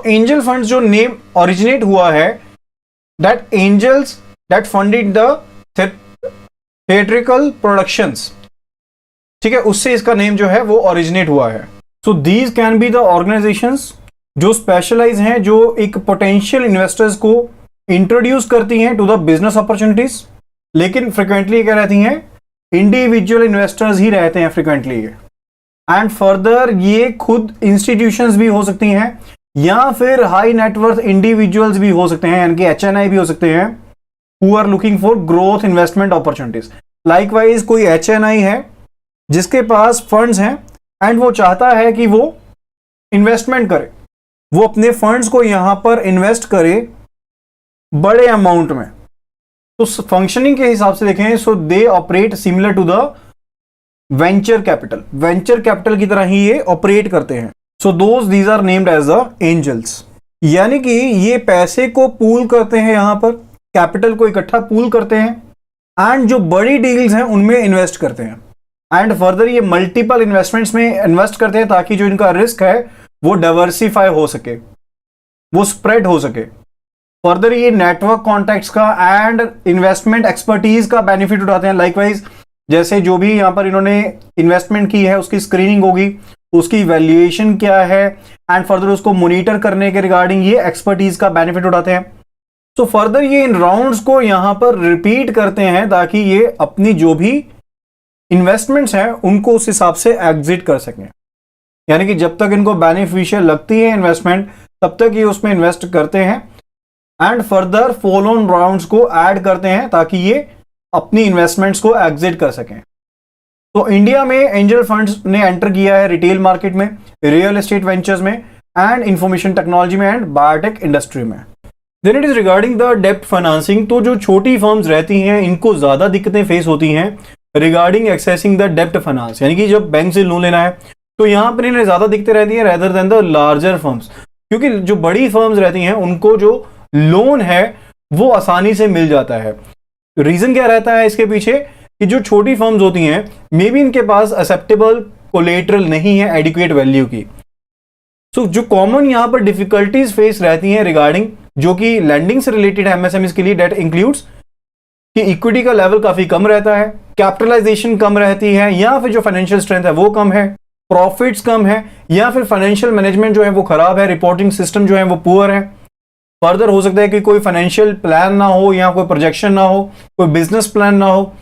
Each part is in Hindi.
एंजल फंड्स जो नेम ओरिजिनेट हुआ है, that angels that funded the theatrical productions, ठीक है, उससे इसका नेम जो है वो ओरिजिनेट हुआ है। So these can be the organisations जो स्पेशलाइज हैं, जो एक पोटेंशियल इन्वेस्टर्स को इंट्रोड्यूस करती हैं टू द बिजनेस अपॉर्चुनिटीज, लेकिन फ्रिक्वेंटली क्या रहती हैं, इंडिविजुअल इन्वेस्टर्स ही रहते हैं फ्रिक्वेंटली। एंड फर्दर ये खुद इंस्टीट्यूशंस भी हो सकती हैं या फिर हाई नेटवर्थ इंडिविजुअल्स भी हो सकते हैं, यानी कि HNI भी हो सकते हैं, who are looking for growth investment opportunities. Likewise कोई HNI है जिसके पास फंड्स हैं एंड वो चाहता है कि वो इन्वेस्टमेंट करे, वो अपने फंड्स को यहां पर इन्वेस्ट करे बड़े अमाउंट में। तो फंक्शनिंग के हिसाब से देखें, so they operate similar to the venture capital, venture capital की तरह ही ये ऑपरेट करते हैं। So these are named as the angels, यानी कि ये पैसे को पूल करते हैं, यहां पर कैपिटल को इकट्ठा पूल करते हैं एंड जो बड़ी डील्स हैं उनमें इन्वेस्ट करते हैं। एंड फर्दर ये मल्टीपल इन्वेस्टमेंट्स में इन्वेस्ट करते हैं ताकि जो इनका रिस्क है वो डाइवर्सिफाई हो सके, वो स्प्रेड हो सके। फर्दर ये नेटवर्क कॉन्टैक्ट्स का एंड इन्वेस्टमेंट एक्सपर्टीज का बेनिफिट उठाते हैं। लाइकवाइज जैसे जो भी यहां पर इन्होंने इन्वेस्टमेंट की है उसकी स्क्रीनिंग होगी, उसकी वैल्यूएशन क्या है एंड फर्दर उसको मॉनिटर करने के रिगार्डिंग ये एक्सपर्टीज का बेनिफिट उठाते हैं। सो फर्दर ये इन राउंड्स को यहां पर रिपीट करते हैं ताकि ये अपनी जो भी इन्वेस्टमेंट्स हैं उनको उस हिसाब से एग्जिट कर सकें, यानी कि जब तक इनको बेनिफिशियल लगती है इन्वेस्टमेंट तब तक ये उसमें इन्वेस्ट करते हैं and further follow on rounds को ऐड करते हैं ताकि ये अपनी इन्वेस्टमेंट्स को एग्जिट कर सकें। तो इंडिया में एंजल फंड्स ने एंटर किया है रिटेल मार्केट में, रियल एस्टेट वेंचर्स में एंड इंफॉर्मेशन टेक्नोलॉजी में एंड बायोटेक इंडस्ट्री में। Then it is regarding the डेब्ट फाइनेंसिंग। तो जो छोटी फर्म्स रहती हैं इनको ज्यादा दिक्कतें फेस होती हैं रिगार्डिंग एक्सेसिंग द डेब्ट फाइनेंस, यानी कि जब बैंक से लोन लेना है तो यहां पर इन्हें ज्यादा दिक्कतें रहती हैं rather than the larger firms, क्योंकि जो बड़ी फर्म्स रहती हैं उनको जो लोन है वो आसानी से मिल जाता है। रीजन क्या रहता है इसके पीछे कि जो छोटी फर्म्स होती हैं मे बी इनके पास एक्सेप्टेबल कोलेटरल नहीं है एडिक्वेट वैल्यू की। सो जो कॉमन यहां पर डिफिकल्टीज फेस रहती हैं रिगार्डिंग जो कि लैंडिंग से रिलेटेड है MSMEs के लिए, डेट इंक्लूड्स कि इक्विटी का लेवल काफी कम रहता है, कैपिटलाइजेशन कम रहती है, या फिर जो फाइनेंशियल स्ट्रेंथ है वो कम है, प्रॉफिट्स कम है, या फिर फाइनेंशियल मैनेजमेंट जो है वो खराब है, रिपोर्टिंग सिस्टम जो है वो पुअर है। फर्दर हो सकता है कि कोई फाइनेंशियल प्लान ना हो या कोई प्रोजेक्शन ना हो, कोई बिजनेस प्लान ना हो,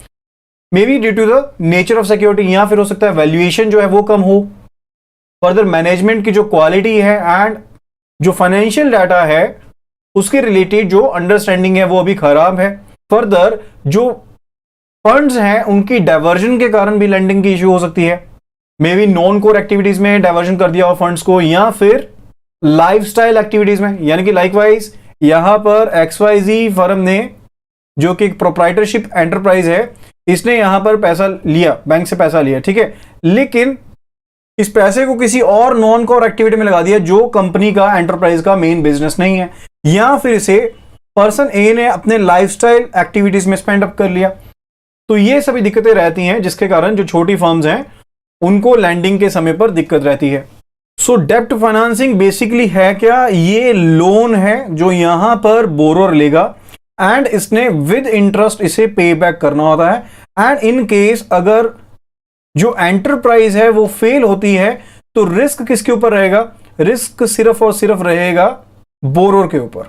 may be due to the nature of security, या फिर हो सकता है वैल्यूएशन जो है वो कम हो। फर्दर मैनेजमेंट की जो क्वालिटी है एंड जो फाइनेंशियल डाटा है उसके रिलेटेड जो अंडरस्टैंडिंग है वो अभी खराब है। फर्दर जो फंड्स हैं उनकी डाइवर्जन के कारण भी लेंडिंग की इश्यू हो सकती है, may be non core activities में डाइवर्जन कर दिया हो फंड्स को, या फिर लाइफस्टाइल एक्टिविटीज में, यानी कि लाइकवाइज यहां पर XYZ फर्म ने जो कि एक प्रोप्राइटरशिप एंटरप्राइज है, इसने यहां पर पैसा लिया, बैंक से पैसा लिया, ठीक है, लेकिन इस पैसे को किसी और नॉन कोर एक्टिविटी में लगा दिया जो कंपनी का एंटरप्राइज का मेन बिजनेस नहीं है, या फिर इसे पर्सन ए ने अपने लाइफस्टाइल एक्टिविटीज में स्पेंड अप कर लिया। तो ये सभी दिक्कतें रहती हैं जिसके कारण जो छोटी फर्म्स हैं उनको लैंडिंग के समय पर दिक्कत रहती है। सो डेब्ट फाइनेंसिंग बेसिकली है क्या, ये लोन है जो यहां पर बोरोर लेगा एंड इसने विद इंटरेस्ट इसे पे बैक करना होता है। एंड इन केस अगर जो एंटरप्राइज है वो फेल होती है तो रिस्क किसके ऊपर रहेगा, रिस्क सिर्फ और सिर्फ रहेगा बोरोर के ऊपर।